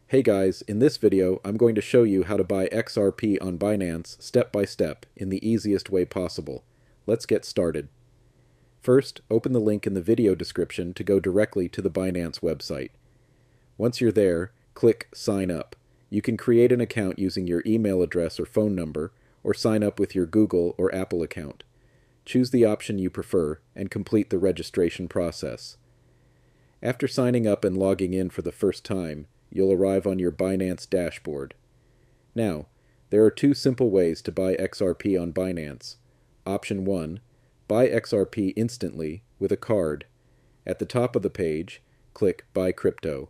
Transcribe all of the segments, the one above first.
Hey guys, in this video I'm going to show you how to buy XRP on Binance step by step in the easiest way possible. Let's get started. First, open the link in the video description to go directly to the Binance website. Once you're there, click Sign Up. You can create an account using your email address or phone number, or sign up with your Google or Apple account. Choose the option you prefer and complete the registration process. After signing up and logging in for the first time, you'll arrive on your Binance dashboard. Now, there are two simple ways to buy XRP on Binance. Option 1. Buy XRP instantly with a card. At the top of the page, click Buy Crypto.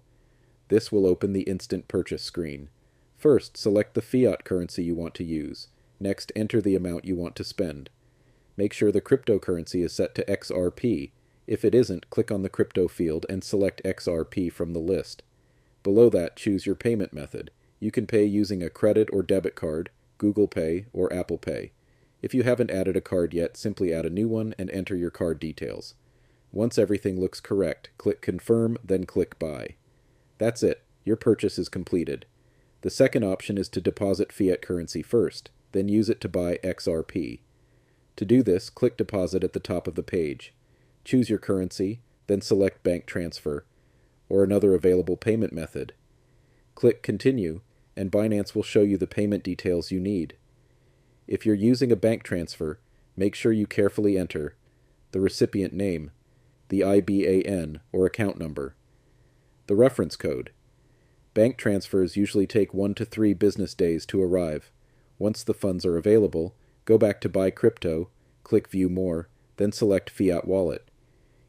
This will open the instant purchase screen. First, select the fiat currency you want to use. Next, enter the amount you want to spend. Make sure the cryptocurrency is set to XRP. If it isn't, click on the crypto field and select XRP from the list. Below that, choose your payment method. You can pay using a credit or debit card, Google Pay, or Apple Pay. If you haven't added a card yet, simply add a new one and enter your card details. Once everything looks correct, click Confirm, then click Buy. That's it. Your purchase is completed. The second option is to deposit fiat currency first, then use it to buy XRP. To do this, click Deposit at the top of the page. Choose your currency, then select Bank Transfer, or another available payment method. Click Continue, and Binance will show you the payment details you need. If you're using a bank transfer, make sure you carefully enter the recipient name, the IBAN or account number, the reference code. Bank transfers usually take 1 to 3 business days to arrive. Once the funds are available, go back to Buy Crypto, click View More, then select Fiat Wallet.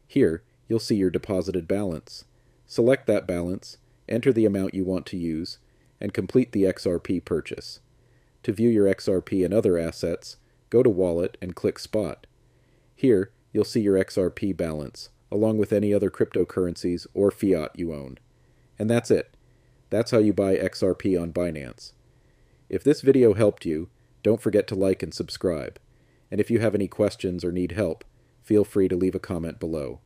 Here, you'll see your deposited balance. Select that balance, enter the amount you want to use, and complete the XRP purchase. To view your XRP and other assets, go to Wallet and click Spot. Here, you'll see your XRP balance, along with any other cryptocurrencies or fiat you own. And that's it. That's how you buy XRP on Binance. If this video helped you, don't forget to like and subscribe. And if you have any questions or need help, feel free to leave a comment below.